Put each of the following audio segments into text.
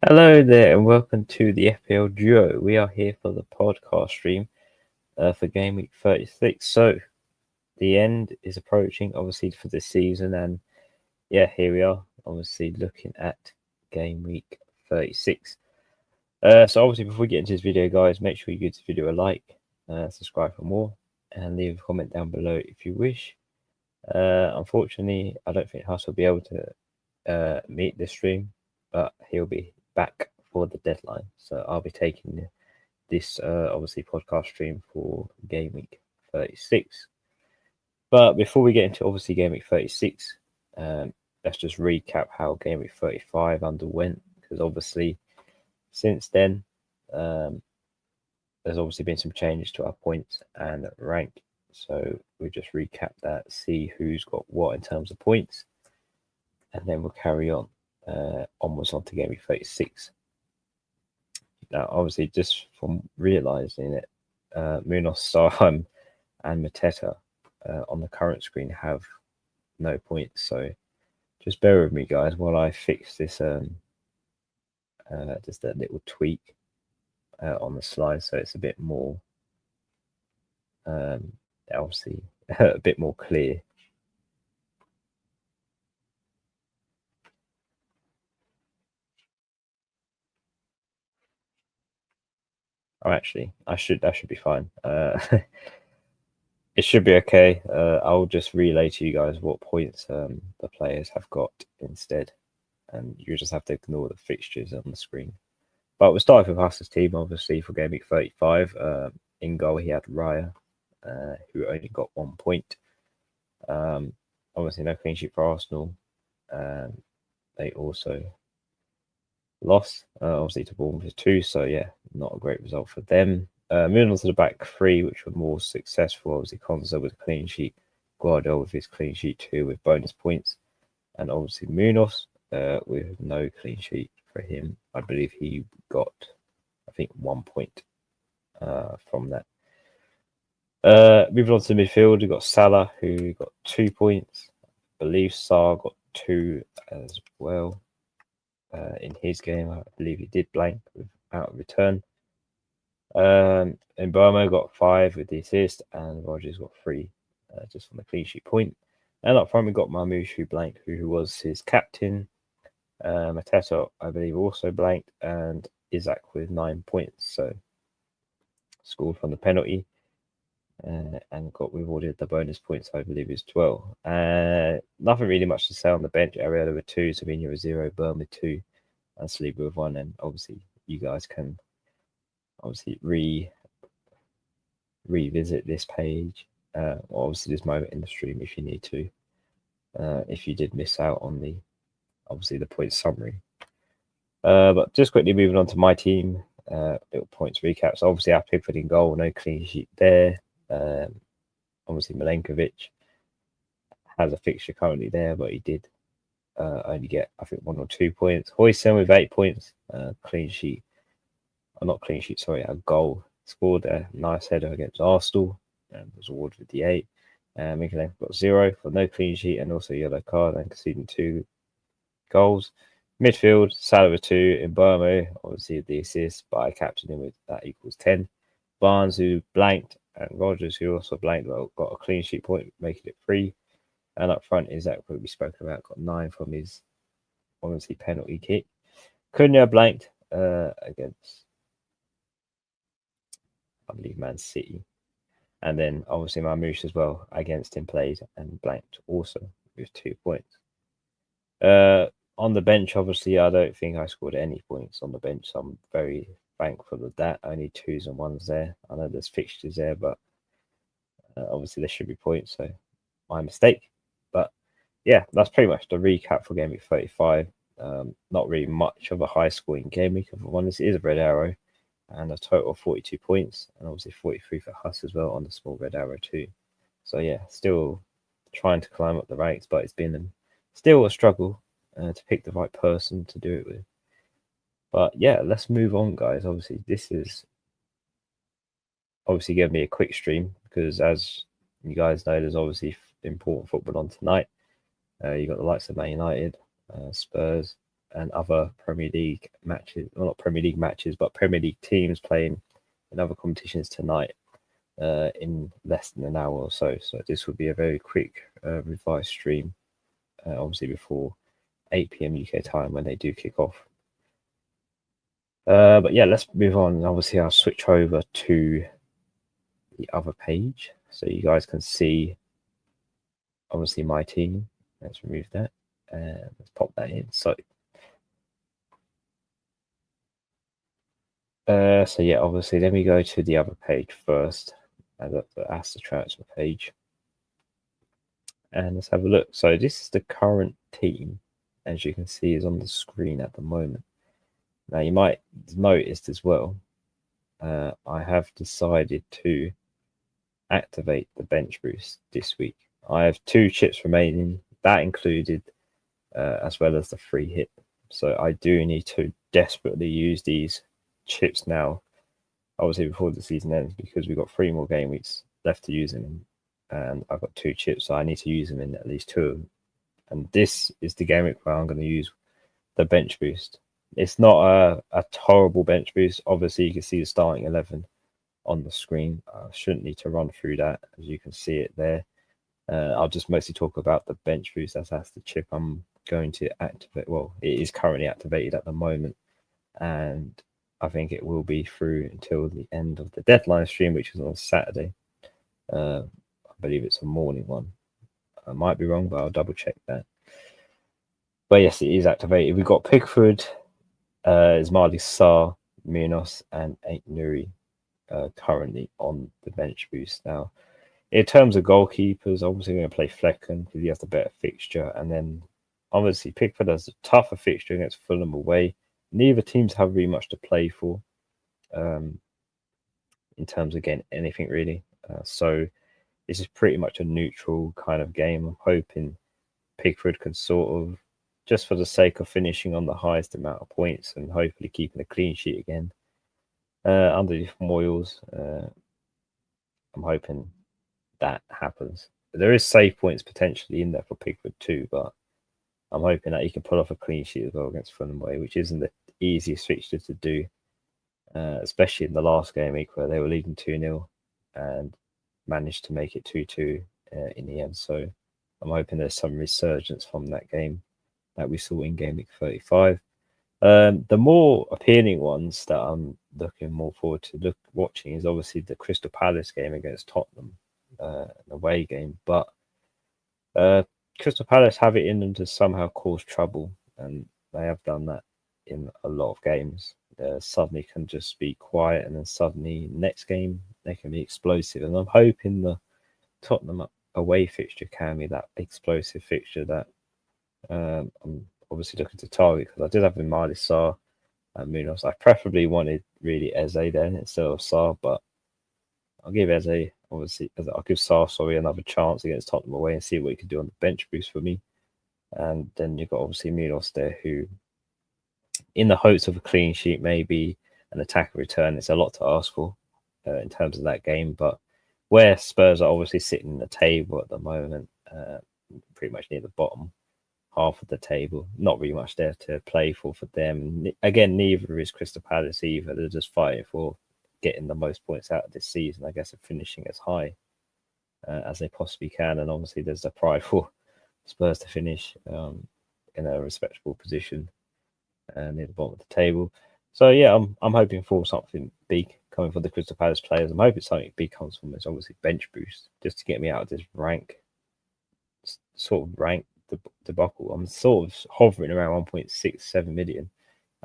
Hello there and welcome to the FPL Duo. We are here for the podcast stream for Gameweek 36. So the end is approaching, obviously, for this season. And yeah, here we are, obviously looking at Gameweek 36. So obviously, before we get into this video, guys, make sure you give this video a like, subscribe for more, and leave a comment down below if you wish. Unfortunately, I don't think Huss will be able to meet this stream, but he'll be back for the deadline. So I'll be taking this obviously podcast stream for Game Week 36. But before we get into obviously Game Week 36, let's just recap how Game Week 35 underwent, because obviously since then there's obviously been some changes to our points and rank. So we'll just recap that, see who's got what in terms of points, and then we'll carry on onwards onto Game Week 36. Now, obviously, just from realizing it, Munoz, Sarham, and Mateta on the current screen have no points. So just bear with me, guys, while I fix this just that little tweak on the slide, so it's a bit more obviously a bit more clear. Oh, actually, that should be fine. It should be okay. I'll just relay to you guys what points the players have got instead, and you just have to ignore the fixtures on the screen. But we'll start with Huss's team, obviously, for Game Week 35. In goal, he had Raya, who only got 1 point. Obviously, no clean sheet for Arsenal. They also lost, obviously, to Bournemouth 2. So, yeah, not a great result for them. Moving on to the back three, which were more successful. Obviously, Konza with a clean sheet, Guardiola with his clean sheet too, with bonus points, and obviously Munoz with no clean sheet for him. I believe he got, 1 point from that. Moving on to the midfield, we've got Salah, who got 2 points. I believe Sarr got 2 as well in his game. I believe he did blank without a return. And Burma got 5 with the assist, and Rogers got 3 just on the clean sheet point. And up front, we got Marmoush, who blanked, who was his captain. Mateta, I believe, also blanked, and Isaac with 9 points. So scored from the penalty and got rewarded the bonus points, I believe, as well. Nothing really much to say on the bench. Ariella with 2, Savinha with 0, Burma with 2, and Saliba with 1. And obviously, you guys can obviously revisit this page, or obviously this moment in the stream if you need to, if you did miss out on the point summary. But just quickly moving on to my team, little points recap. So obviously, I Pickford in goal, no clean sheet there. Obviously, Milenkovic has a fixture currently there, but he did only get, 1 or 2 points. Hoyson with 8 points, clean sheet. Not clean sheet, sorry, a goal. Scored a nice header against Arsenal and was awarded with the 8. Mikalenko got 0 for no clean sheet and also yellow card and conceding 2 goals. Midfield, Salah with 2 in Burma, obviously the assist, but I captained him with that equals 10. Barnes, who blanked, and Rogers, who also blanked, well, got a clean sheet point, making it 3. And up front, Isaac, who we spoke about, got 9 from his obviously penalty kick. Cunha blanked against, I believe, Man City. And then obviously Marmoush as well against him played and blanked also with 2 points. On the bench, obviously, I don't think I scored any points on the bench, so I'm very thankful of that. Only 2s and 1s there. I know there's fixtures there, but obviously there should be points, so my mistake. But yeah, that's pretty much the recap for Game Week 35. Not really much of a high scoring game week. If one is a red arrow, and a total of 42 points, and obviously 43 for Huss as well on the small red arrow too. So yeah, still trying to climb up the ranks, but it's been still a struggle to pick the right person to do it with. But yeah, let's move on, guys. Obviously, this is obviously going to be a quick stream because, as you guys know, there's obviously important football on tonight. You got the likes of Man United, Spurs, and other Premier League matches. Well, not Premier League matches, but Premier League teams playing in other competitions tonight in less than an hour or so. So this will be a very quick revised stream, obviously before 8 p.m. UK time when they do kick off. But yeah, let's move on. Obviously, I'll switch over to the other page so you guys can see, obviously, my team. Let's remove that and let's pop that in. So yeah, obviously, let me go to the other page first. The Astor transfer page, and let's have a look. So this is the current team, as you can see, is on the screen at the moment. Now you might notice as well, I have decided to activate the bench boost this week. I have 2 chips remaining. That included, as well as the free hit. So I do need to desperately use these chips now, obviously before the season ends, because we've got 3 more game weeks left to use them in, and I've got 2 chips, so I need to use them in at least 2 of them. And this is the game week where I'm going to use the bench boost. It's not a horrible bench boost. Obviously, you can see the starting 11 on the screen. I shouldn't need to run through that, as you can see it there. I'll just mostly talk about the bench boost. That's the chip I'm going to activate. Well, it is currently activated at the moment, and I think it will be through until the end of the deadline stream, which is on Saturday. I believe it's a morning one. I might be wrong, but I'll double check that. But yes, it is activated. We've got Pickford, Ismaili Sarr, Munoz, and Ain't Nuri currently on the bench boost. Now, in terms of goalkeepers, obviously going to play Flecken because he has the better fixture, and then obviously Pickford has a tougher fixture against Fulham away. Neither teams have really much to play for in terms of getting anything really. So this is pretty much a neutral kind of game. I'm hoping Pickford can sort of, just for the sake of finishing on the highest amount of points and hopefully keeping a clean sheet again, underneath Moyles, I'm hoping that happens. There is save points potentially in there for Pickford too, but I'm hoping that he can pull off a clean sheet as well against Fulham away, which isn't the easiest fixture to do, especially in the last game week where they were leading 2-0 and managed to make it 2-2 in the end. So I'm hoping there's some resurgence from that game that we saw in game week 35. The more appealing ones that I'm looking more forward to watching is obviously the Crystal Palace game against Tottenham, an away game. But Crystal Palace have it in them to somehow cause trouble, and they have done that in a lot of games. Suddenly can just be quiet, and then suddenly next game they can be explosive. And I'm hoping the Tottenham away fixture can be that explosive fixture that I'm obviously looking to target, because I did have in Miley Sarr and Munoz. I preferably wanted really Eze there instead of Sarr, but I'll give Eze, obviously, I'll give Sarr, another chance against Tottenham away and see what he can do on the bench boost for me. And then you've got obviously Munoz there, who, in the hopes of a clean sheet, maybe an attack return, it's a lot to ask for in terms of that game. But where Spurs are obviously sitting in the table at the moment, pretty much near the bottom half of the table, not really much there to play for them. Again, neither is Crystal Palace either. They're just fighting for getting the most points out of this season, I guess, and finishing as high as they possibly can. And obviously there's the pride for Spurs to finish in a respectable position near the bottom of the table. So yeah, I'm hoping for something big coming from the Crystal Palace players. I'm hoping something big comes from this, obviously bench boost, just to get me out of this sort of rank debacle. I'm sort of hovering around 1.67 million.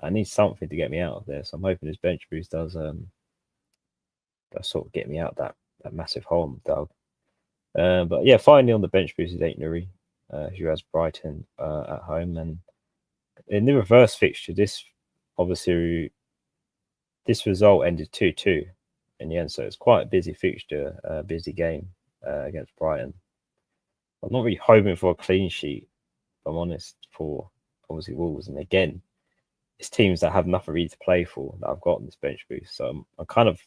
I need something to get me out of there, so I'm hoping this bench boost does sort of get me out that massive hole I'm dug. But yeah, finally on the bench boost is Ain't Nuri, who has Brighton at home, and in the reverse fixture, this result ended 2-2 in the end, so it's quite a busy fixture, busy game against Brighton. I'm not really hoping for a clean sheet, if I'm honest, for obviously Wolves. And again, it's teams that have nothing really to play for that I've got in this bench boost. So I'm kind of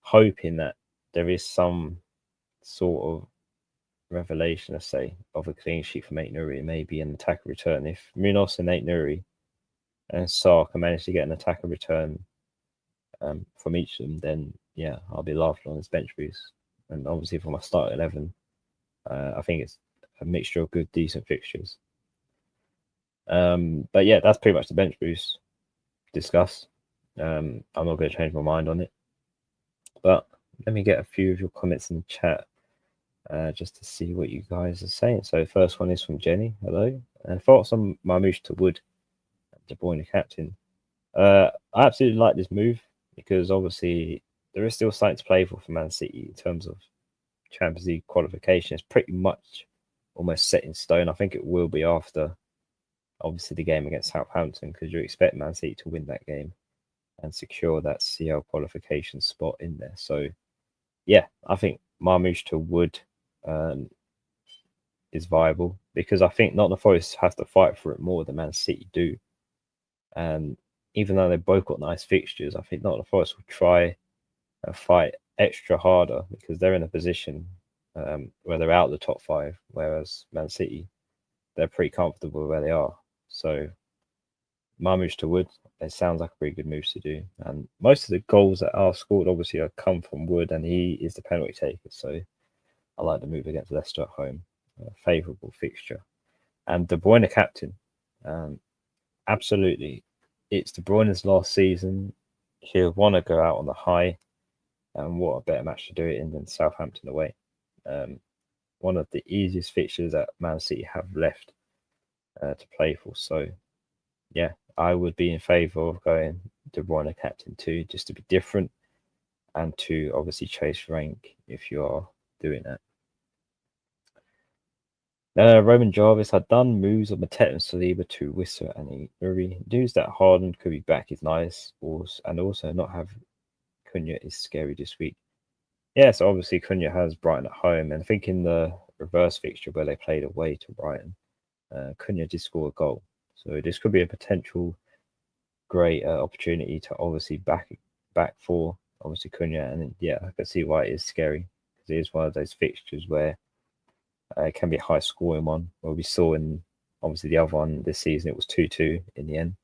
hoping that there is some sort of revelation, let's say, of a clean sheet from Nate Nuri, maybe an attacker return. If Munoz and Nate Nuri and Sarr can manage to get an attacker return from each of them, then yeah, I'll be laughing on this bench boost. And obviously for my start 11, I think it's a mixture of good, decent fixtures. But yeah, that's pretty much the bench boost discuss. I'm not going to change my mind on it. But let me get a few of your comments in the chat just to see what you guys are saying. So first one is from Jenny. Hello. Thoughts on Marmoush to Wood, De Bruyne captain. I absolutely like this move because obviously there is still something to play for Man City in terms of Champions League qualification. It's pretty much almost set in stone. I think it will be after obviously the game against Southampton because you expect Man City to win that game and secure that CL qualification spot in there. So yeah, I think Marmoush to Wood is viable because I think Nottingham Forest have to fight for it more than Man City do. And even though they both got nice fixtures, I think Nottingham Forest will try and fight extra harder because they're in a position where they're out of the top 5, whereas Man City, they're pretty comfortable where they are. So Marmoush to Wood, it sounds like a pretty good move to do. And most of the goals that are scored obviously are come from Wood, and he is the penalty taker. So I like the move against Leicester at home. A favourable fixture. And De Bruyne captain. Absolutely. It's De Bruyne's last season. He'll want to go out on the high. And what a better match to do it in than Southampton away. One of the easiest fixtures that Man City have left to play for. So, yeah, I would be in favour of going De Bruyne captain too, just to be different and to obviously chase rank if you are doing that. Roman Jarvis had done moves of Mateta and Saliba to Wissa and Uri. News that Harden could be back is nice, and also not have Cunha is scary this week. Yeah, so obviously Cunha has Brighton at home, and I think in the reverse fixture where they played away to Brighton, Cunha did score a goal. So this could be a potential great opportunity to obviously back for obviously Cunha, and yeah, I can see why it is scary because it is one of those fixtures where it can be a high scoring one. Well, we saw in obviously the other one this season, it was 2-2 in the end.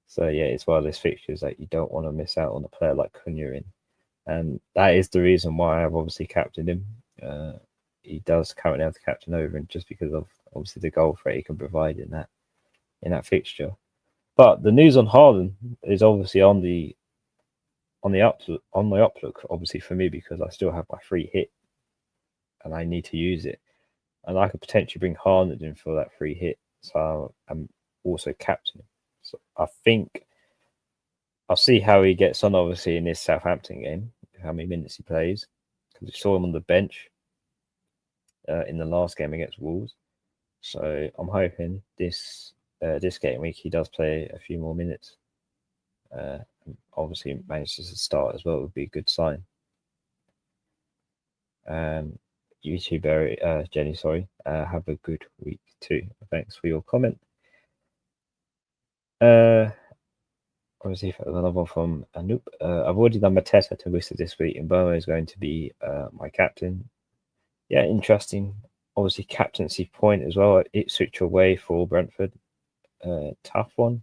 So yeah, it's one of those fixtures that you don't want to miss out on a player like Cunha in. And that is the reason why I've obviously captained him. He does currently have the captain over him just because of obviously the goal threat he can provide in that fixture. But the news on Haaland is obviously on my outlook, obviously for me because I still have my free hit and I need to use it. And I could potentially bring Haaland in for that free hit. So I'm also captaining. So I think I'll see how he gets on, obviously, in this Southampton game, how many minutes he plays. Because we saw him on the bench in the last game against Wolves. So I'm hoping this game week he does play a few more minutes. Obviously, manages to start as well would be a good sign. YouTuber Jenny, sorry. Have a good week too. Thanks for your comment. Obviously, another one from Anoop. I've already done Mateta to Wissa this week, and Burma is going to be my captain. Yeah, interesting. Obviously, captaincy point as well. Ipswich away for Brentford. Tough one.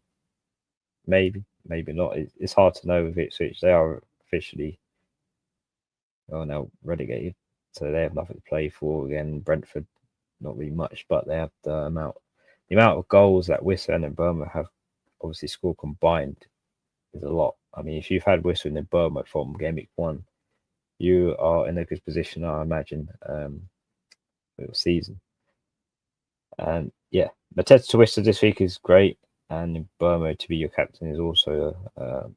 Maybe not. It's hard to know with Ipswich. They are officially now relegated. So they have nothing to play for. Again, Brentford, not really much, but they have the amount of goals that Wissa and Burma have obviously scored combined is a lot. I mean, if you've had Wissa and Burma from Gameweek 1, you are in a good position, I imagine, for your season. And yeah, Mateta to Wissa this week is great, and Burma to be your captain is also a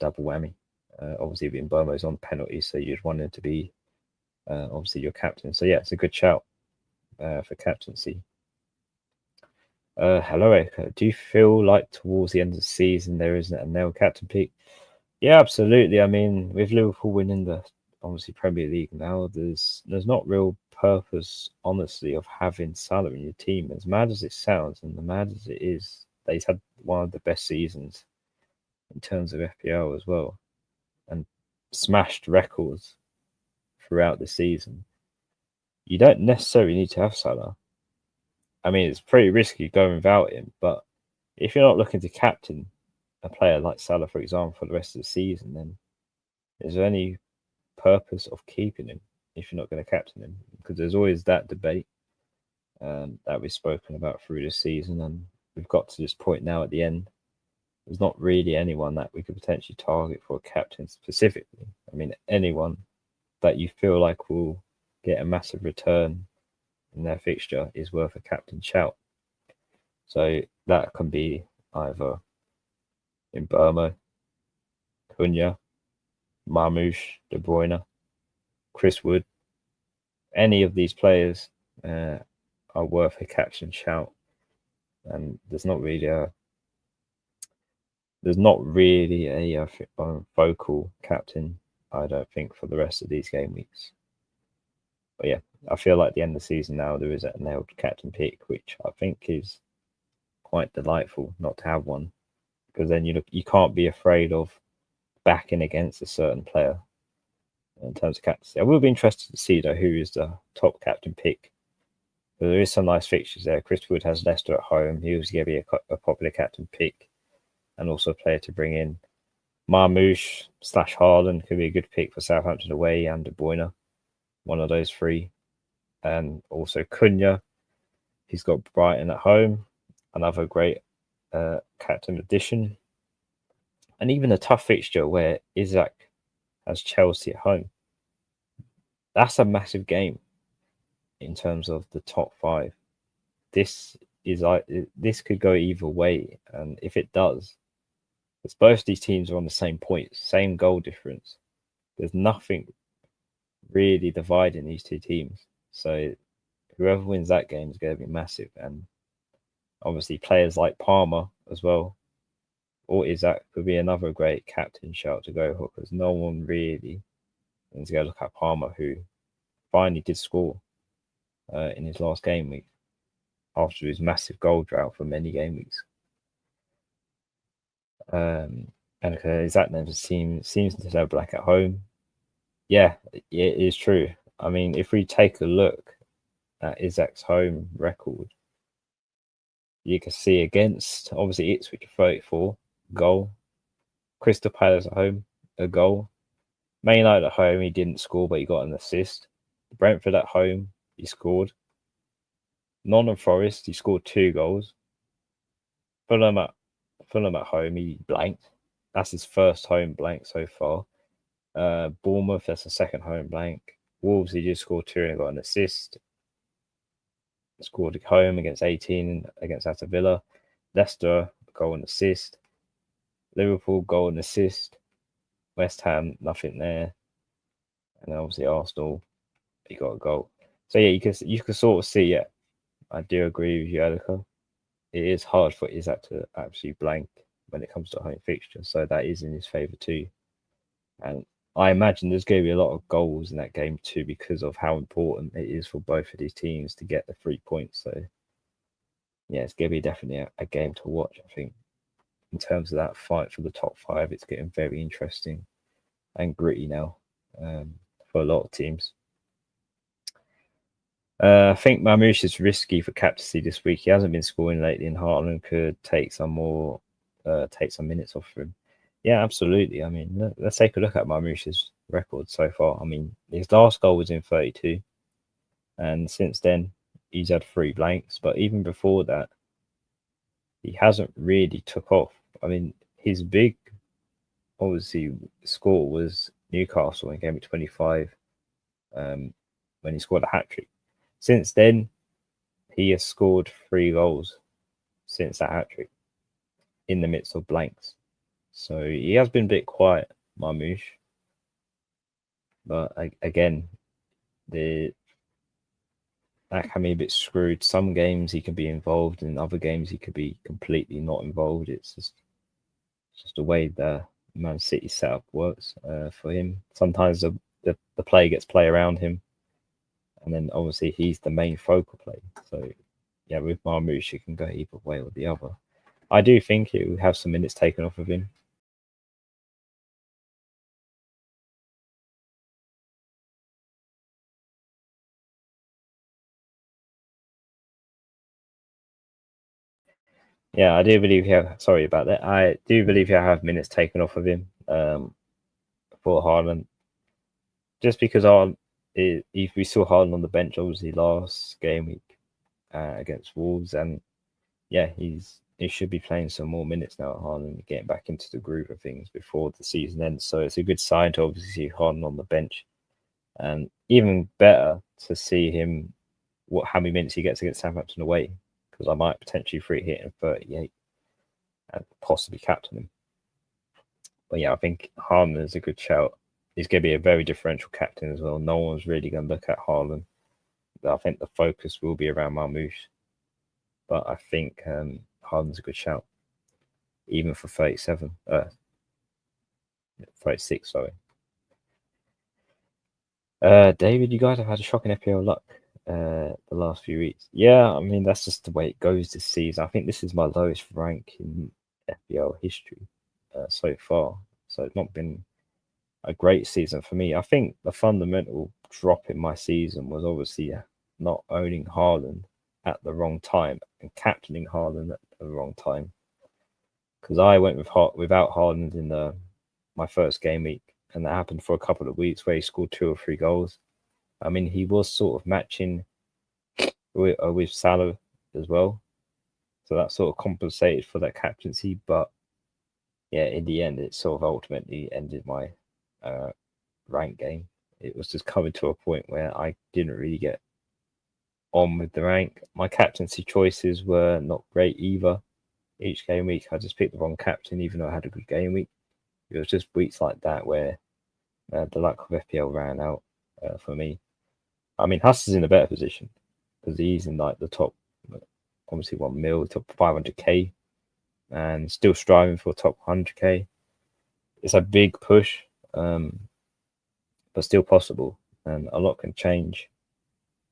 double whammy. Obviously, being Burma is on penalties, so you'd want him to be obviously your captain. So yeah, it's a good shout for captaincy. Hello, Erica. Do you feel like towards the end of the season there isn't a nail captain pick? Yeah, absolutely. I mean, with Liverpool winning the obviously Premier League now, there's not real purpose, honestly, of having Salah in your team. As mad as it sounds, and as mad as it is, he's had one of the best seasons in terms of FPL as well, and smashed records throughout the season. you don't necessarily need to have Salah. I mean, it's pretty risky going without him, but if you're not looking to captain a player like Salah, for example, for the rest of the season, then is there any purpose of keeping him if you're not going to captain him? Because there's always that debate that we've spoken about through the season, and we've got to this point now at the end. There's not really anyone that we could potentially target for a captain specifically. I mean, anyone that you feel like will get a massive return in their fixture is worth a captain shout. So that can be either in Burmo, Cunha, Marmoush, De Bruyne, Chris Wood. Any of these players are worth a captain shout, and there's not really a vocal captain, I don't think, for the rest of these game weeks. But yeah, I feel like at the end of the season now there is a nailed captain pick, which I think is quite delightful not to have one, because then you can't be afraid of backing against a certain player in terms of captaincy. I will be interested to see though who is the top captain pick. But there is some nice fixtures there. Chris Wood has Leicester at home. He was going to be a popular captain pick, and also a player to bring in. Marmoush / Haaland could be a good pick for Southampton away, and De Bruyne, one of those three. And also Cunha, he's got Brighton at home, another great captain addition. And even a tough fixture where Isaac has Chelsea at home. That's a massive game in terms of the top five. This could go either way, and if it does, because both these teams are on the same points, same goal difference. There's nothing really dividing these two teams. So whoever wins that game is going to be massive. And obviously players like Palmer as well, or Isaac, could be another great captain shout to go for, because no one really needs to go look at Palmer, who finally did score in his last game week after his massive goal drought for many game weeks. And Isaac never seems to have black at home. Yeah, it is true. I mean, if we take a look at Isaac's home record, you can see against, obviously, Ipswich 34, goal. Crystal Palace at home, a goal. Man United at home, he didn't score, but he got an assist. Brentford at home, he scored. Nottingham Forest, he scored 2 goals. Fulham at home, he blanked. That's his first home blank so far. Bournemouth, that's a second home blank. Wolves, he just scored 2 and got an assist. Scored at home against 18 against Aston Villa. Leicester, goal and assist. Liverpool, goal and assist. West Ham, nothing there. And then obviously Arsenal, he got a goal. So yeah, you can sort of see, yeah, I do agree with you, Alika. It is hard for Isaac to actually blank when it comes to home fixture. So that is in his favour too. And I imagine there's going to be a lot of goals in that game too, because of how important it is for both of these teams to get the 3 points. So yeah, it's going to be definitely a game to watch, I think. In terms of that fight for the top 5, it's getting very interesting and gritty now for a lot of teams. I think Marmoush is risky for captaincy this week. He hasn't been scoring lately, and Haaland could take some minutes off him. Yeah, absolutely. I mean, let's take a look at Marmoush's record so far. I mean, his last goal was in 32, and since then he's had 3 blanks. But even before that, he hasn't really took off. I mean, his big, obviously, score was Newcastle in game 25, when he scored a hat-trick. Since then, he has scored 3 goals since that hat-trick in the midst of blanks. So he has been a bit quiet, Marmoush. But again, that can be a bit screwed. Some games he can be involved, in other games he could be completely not involved. It's just the way the Man City setup works for him. Sometimes the play gets play around him, and then obviously he's the main focal play. So yeah, with Marmoush, it can go either way or the other. I do think it will have some minutes taken off of him. Yeah, I do believe sorry about that. I do believe he'll have minutes taken off of him for Haaland. Just because we saw Haaland on the bench, obviously, last game week against Wolves. And yeah, he should be playing some more minutes now at Haaland, getting back into the groove of things before the season ends. So it's a good sign to obviously see Haaland on the bench. And even better to see him, how many minutes he gets against Southampton away, because I might potentially free hit him 38 and possibly captain him. But yeah, I think Haaland is a good shout. He's going to be a very differential captain as well. No one's really going to look at Haaland. I think the focus will be around Marmoush. But I think Haaland's a good shout, even for 36, sorry. David, you guys have had a shocking FPL luck the last few weeks. Yeah, I mean, that's just the way it goes this season. I think this is my lowest rank in FPL history so far. So it's not been a great season for me. I think the fundamental drop in my season was obviously not owning Haaland at the wrong time and captaining Haaland at the wrong time. Because I went without Haaland in my first game week, and that happened for a couple of weeks where he scored 2 or 3 goals. I mean, he was sort of matching with Salah as well, so that sort of compensated for that captaincy. But yeah, in the end, it sort of ultimately ended my rank game. It was just coming to a point where I didn't really get on with the rank. My captaincy choices were not great either. Each game week, I just picked the wrong captain, even though I had a good game week. It was just weeks like that where the luck of FPL ran out for me. I mean, Huss is in a better position because he's in like the top, obviously 1 mil, top 500k, and still striving for top 100k. It's a big push, but still possible, and a lot can change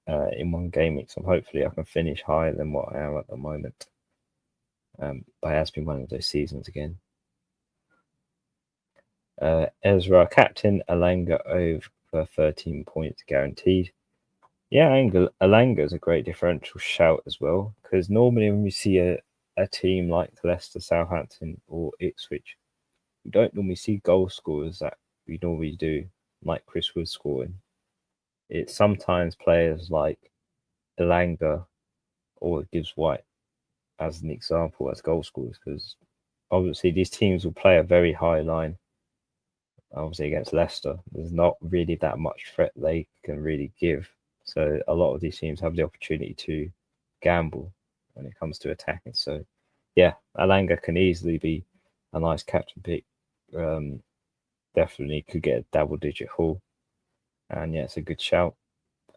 in one game week. So hopefully I can finish higher than what I am at the moment. But it has been one of those seasons again. Ezra, captain Alanga over 13 points guaranteed. Yeah, Alanga is a great differential shout as well, because normally when we see a team like Leicester, Southampton, or Ipswich, we don't normally see goal scorers that we normally do, like Chris Wood scoring. It's sometimes players like Alanga or Gibbs White as an example as goal scorers, because obviously these teams will play a very high line. Obviously against Leicester, there's not really that much threat they can really give. So a lot of these teams have the opportunity to gamble when it comes to attacking. So yeah, Alanga can easily be a nice captain pick. Definitely could get a double-digit haul. And yeah, it's a good shout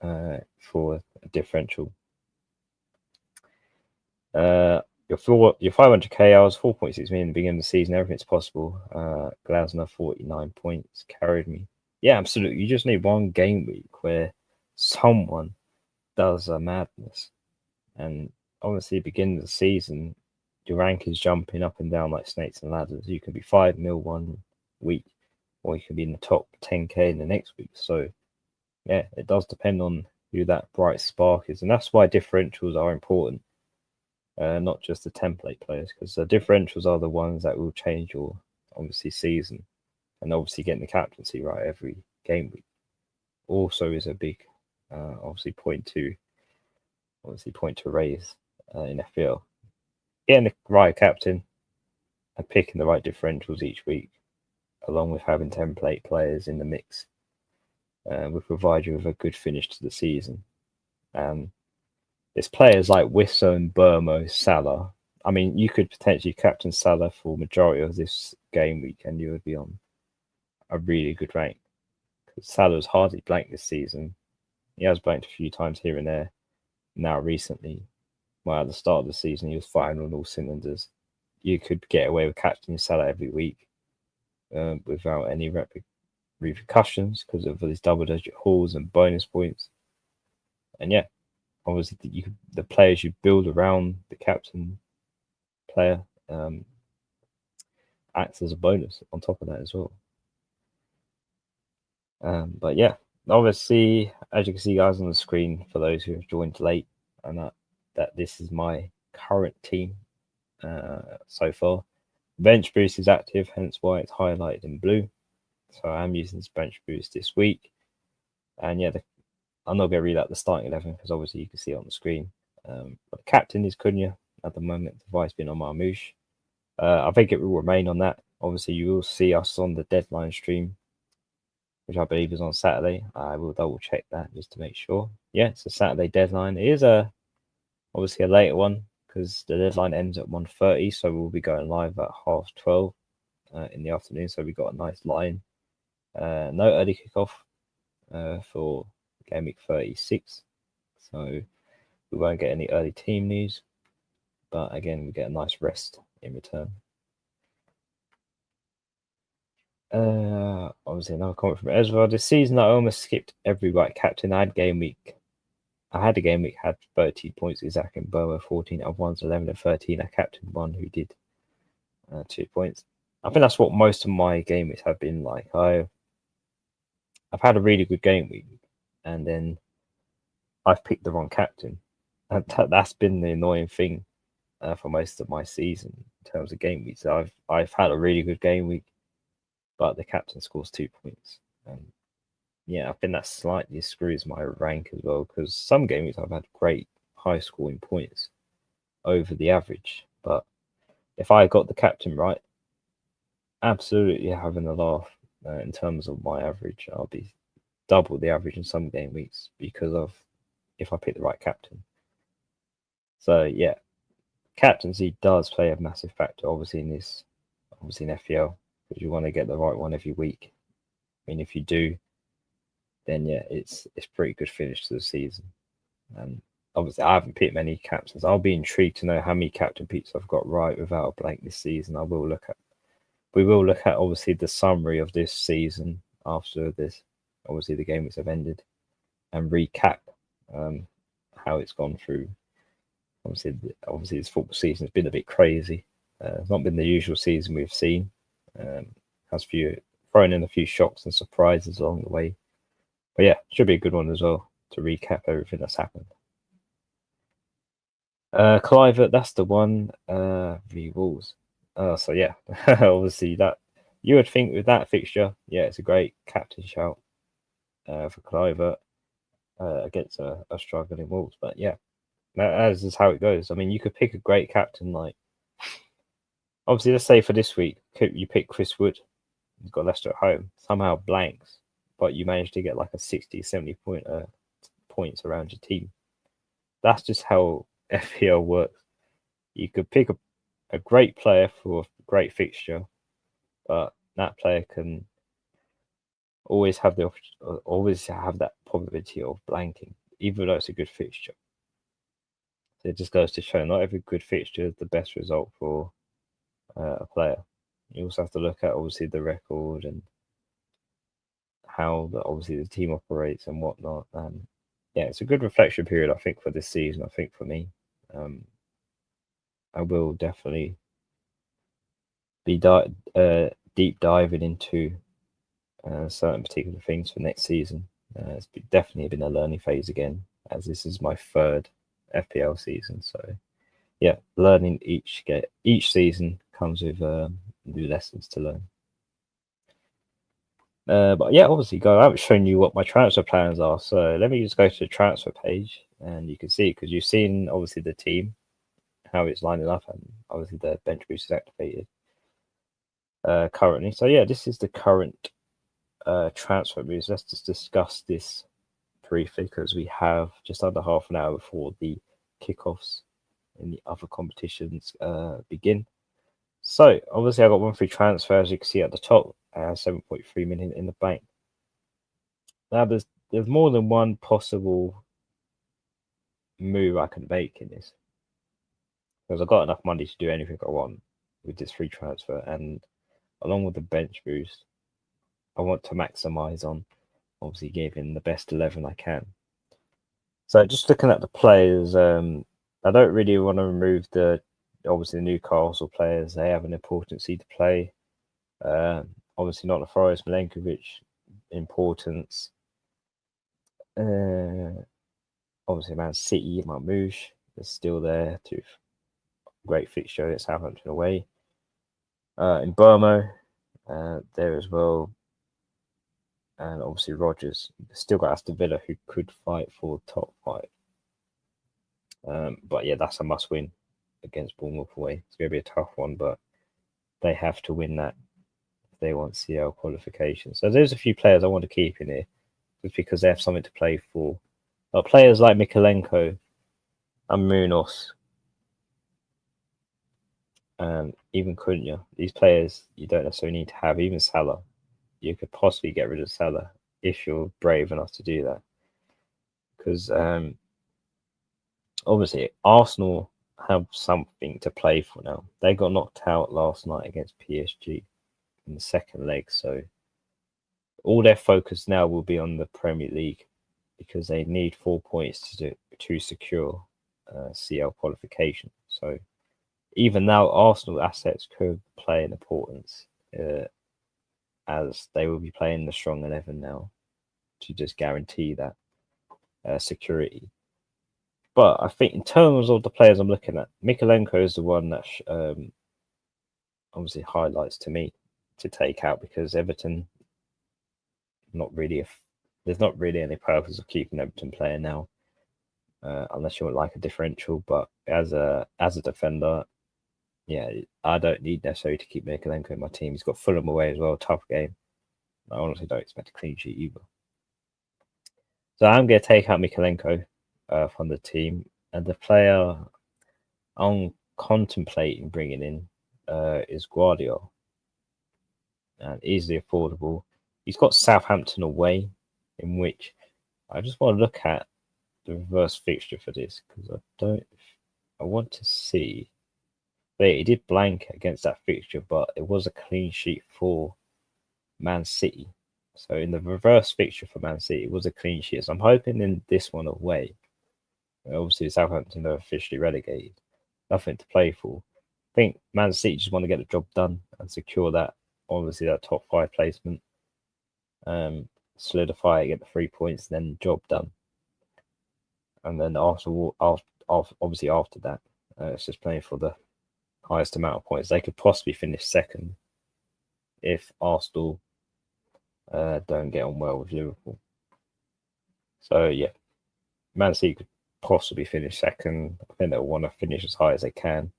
for a differential. Your 500k, I was 4.6 million at the beginning of the season. Everything's possible. Glasner, 49 points, carried me. Yeah, absolutely. You just need one game week where someone does a madness. And obviously, beginning of the season, your rank is jumping up and down like snakes and ladders. You can be 5 mil one week, or you can be in the top 10k in the next week. So, yeah, it does depend on who that bright spark is. And that's why differentials are important. Not just the template players, because the differentials are the ones that will change your obviously season, and obviously getting the captaincy right every game week also is a big obviously point to raise in FPL. Getting the right captain and picking the right differentials each week, along with having template players in the mix, will provide you with a good finish to the season. There's players like Wison, Burmo, Salah. I mean, you could potentially captain Salah for majority of this game week, and you would be on a really good rank. Because Salah's hardly blanked this season. He has blanked a few times here and there. Now, recently, well, at the start of the season, he was firing on all cylinders. You could get away with captaining Salah every week without any repercussions because of these double-digit hauls and bonus points. And yeah, obviously, the players you build around the captain player acts as a bonus on top of that as well. But yeah, obviously, as you can see, guys, on the screen, for those who have joined late, and that this is my current team so far. Bench boost is active, hence why it's highlighted in blue. So I'm using this bench boost this week. And yeah, I'm not going to read out the starting 11 because obviously you can see it on the screen. But the captain is Cunha at the moment, the vice being on Marmoush. I think it will remain on that. Obviously, you will see us on the deadline stream, which I believe is on Saturday. I will double check that just to make sure. Yeah, it's a Saturday deadline. It is obviously a later one because the deadline ends at 1:30, so we'll be going live at 12:30 in the afternoon. So we got a nice line. No early kickoff for Gameweek 36, so we won't get any early team news. But again, we get a nice rest in return. Obviously another comment from Ezra. This season I almost skipped every right captain. I had a game week, had 30 points exactly in Boa, 14 of ones, 11 and 13. I captained one who did 2 points. I think that's what most of my game weeks have been like. I've had a really good game week, and then I've picked the wrong captain. And that's been the annoying thing for most of my season in terms of game weeks. I've had a really good game week, but the captain scores 2 points. And yeah, I think that slightly screws my rank as well because some game weeks I've had great high scoring points over the average. But if I got the captain right, absolutely having a laugh in terms of my average. I'll be double the average in some game weeks because of if I pick the right captain. So yeah, captaincy does play a massive factor, obviously in FPL, because you want to get the right one every week. I mean, if you do, then yeah, it's pretty good finish to the season. And obviously, I haven't picked many captains. I'll be intrigued to know how many captain picks I've got right without a blank this season. We will look at obviously the summary of this season after this. Obviously, the games have ended, and recap how it's gone through. Obviously, this football season has been a bit crazy. It's not been the usual season we've seen. Has thrown in a few shocks and surprises along the way. But yeah, should be a good one as well to recap everything that's happened. Clivert, that's the one. The Wolves. So yeah, obviously that you would think with that fixture, yeah, it's a great captain shout for Clivert against a struggling Wolves. But yeah, that is how it goes. I mean, you could pick a great captain like. Obviously, let's say for this week, you pick Chris Wood. He's got Leicester at home. Somehow blanks, but you manage to get like a 60, 70 points around your team. That's just how FPL works. You could pick a great player for a great fixture, but that player can always have that probability of blanking, even though it's a good fixture. So it just goes to show not every good fixture is the best result for a player. You also have to look at obviously the record and how obviously the team operates and whatnot. Yeah, it's a good reflection period, I think, for this season. I think for me, I will definitely be deep diving into certain particular things for next season. It's definitely been a learning phase again, as this is my third FPL season. So yeah, learning each season comes with new lessons to learn. But yeah, obviously, guys, I haven't shown you what my transfer plans are. So let me just go to the transfer page and you can see, because you've seen obviously the team, how it's lining up, and obviously the bench boost is activated currently. So yeah, this is the current transfer moves. Let's just discuss this briefly because we have just under half an hour before the kickoffs and the other competitions begin. So obviously I got one free transfer, as you can see at the top, 7.3 million in the bank. Now there's more than one possible move I can make in this, because I've got enough money to do anything I want with this free transfer, and along with the bench boost, I want to maximize on obviously giving the best 11 I can. So just looking at the players, I don't really want to remove obviously the Newcastle players. They have an importance to play. Obviously not the Forest, Milenkovic, importance. Obviously Man City, Marmoush is still there great fixture at Southampton away. In Burmo, there as well. And obviously Rodgers. Still got Aston Villa, who could fight for the top 5. But yeah, that's a must-win against Bournemouth away. It's going to be a tough one, but they have to win that if they want CL qualification. So there's a few players I want to keep in here, just because they have something to play for. Players like Mikalenko and Munoz, and even Cunha. These players you don't necessarily need to have. Even Salah, you could possibly get rid of Salah if you're brave enough to do that. Because obviously Arsenal have something to play for now. They got knocked out last night against PSG in the second leg, so all their focus now will be on the Premier League, because they need 4 points to secure CL qualification. So even now, Arsenal assets could play an importance, as they will be playing the strong 11 now to just guarantee that security. But I think in terms of the players I'm looking at, Mikalenko is the one that obviously highlights to me to take out, because Everton, there's not really any purpose of keeping Everton player now, unless you want like a differential. But as a defender, yeah, I don't need necessarily to keep Mikalenko in my team. He's got Fulham away as well, tough game. I honestly don't expect a clean sheet either. So I'm going to take out Mikalenko from the team, and the player I'm contemplating bringing in is Guardiola, and easily affordable. He's got Southampton away, in which I just want to look at the reverse fixture for this, because I want to see. But he did blank against that fixture, but it was a clean sheet for Man City. So in the reverse fixture for Man City, it was a clean sheet. So I'm hoping in this one away, obviously Southampton are officially relegated, nothing to play for. I think Man City just want to get the job done and secure that, obviously that top 5 placement, solidify it, get the 3 points, then job done. And then obviously after that, it's just playing for the highest amount of points. They could possibly finish second if Arsenal don't get on well with Liverpool. So yeah, Man City could possibly finish second. I think they'll want to finish as high as they can.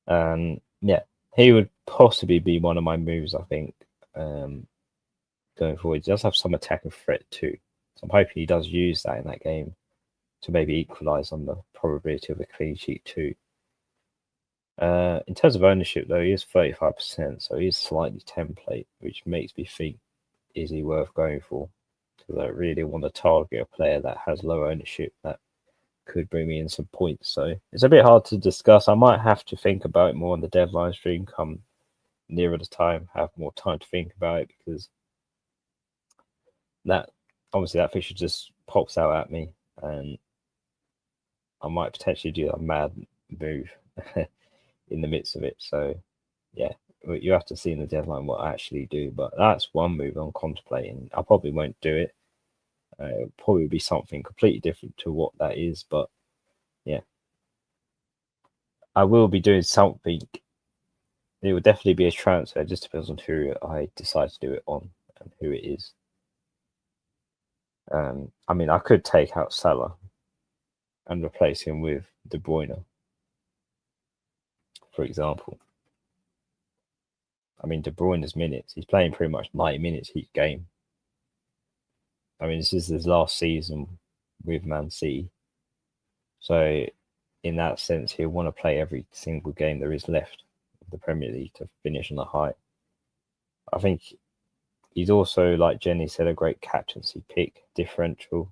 And yeah, he would possibly be one of my moves, I think, going forward. He does have some attacking threat too. So I'm hoping he does use that in that game to maybe equalise on the probability of a clean sheet too. In terms of ownership, though, he is 35%, so he is slightly template, which makes me think, is he worth going for? Because I really want to target a player that has low ownership that could bring me in some points. So it's a bit hard to discuss. I might have to think about it more on the deadline stream come nearer the time, have more time to think about it, because that fixture just pops out at me, and I might potentially do a mad move in the midst of it. So yeah, you have to see in the deadline what I actually do. But that's one move I'm contemplating. I probably won't do it. It'll probably be something completely different to what that is. But yeah, I will be doing something. It will definitely be a transfer. It just depends on who I decide to do it on and who it is. I mean, I could take out Salah and replace him with De Bruyne, for example. I mean, De Bruyne's minutes, he's playing pretty much 90 minutes each game. I mean, this is his last season with Man City. So, in that sense, he'll want to play every single game there is left of the Premier League to finish on a high. I think he's also, like Jenny said, a great captaincy pick, differential,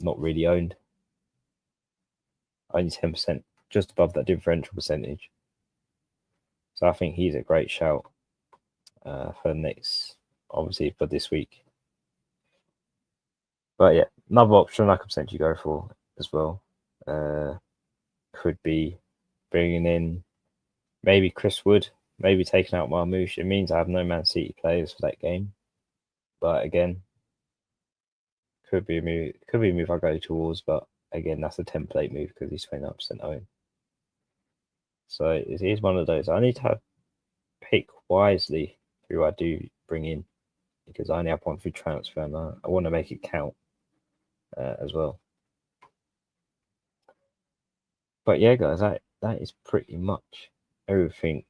not really owned. Only 10%, just above that differential percentage. So I think he's a great shout for next, obviously for this week. But yeah, another option I could potentially go for as well could be bringing in maybe Chris Wood, maybe taking out Marmoush. It means I have no Man City players for that game. But again, could be a move I go towards, but again, that's a template move because he's 29% owned. So it is one of those. I need to pick wisely who I do bring in because I only have one free transfer and I want to make it count as well. But yeah, guys, that is pretty much everything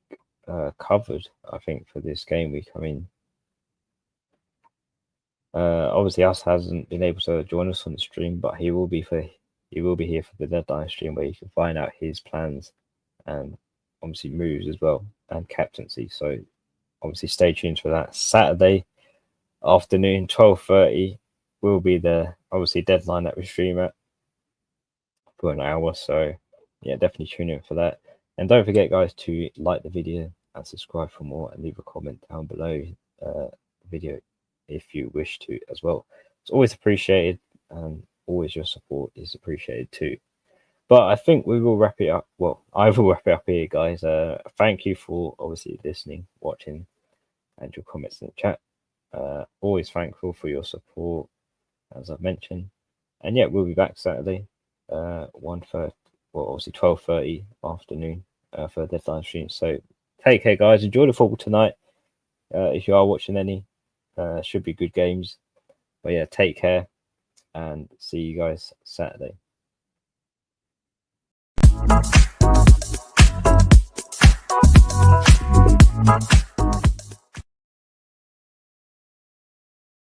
covered, I think, for this game week. I mean, obviously, Us hasn't been able to join us on the stream, but he will be here for the deadline stream where you can find out his plans and obviously moves as well and captaincy. So obviously, stay tuned for that. Saturday afternoon, 12:30 will be the obviously deadline that we stream at for an hour. So yeah, definitely tune in for that. And don't forget, guys, to like the video and subscribe for more and leave a comment down below the video if you wish to as well. It's always appreciated and always your support is appreciated too. But I think we will wrap it up. Well, I will wrap it up here, guys. Thank you for obviously listening, watching, and your comments in the chat. Always thankful for your support, as I've mentioned. And yeah, we'll be back Saturday, 1:30, well, obviously 12:30 afternoon for the deadline stream. So take care, guys. Enjoy the football tonight. If you are watching any, should be good games. But yeah, take care and see you guys Saturday.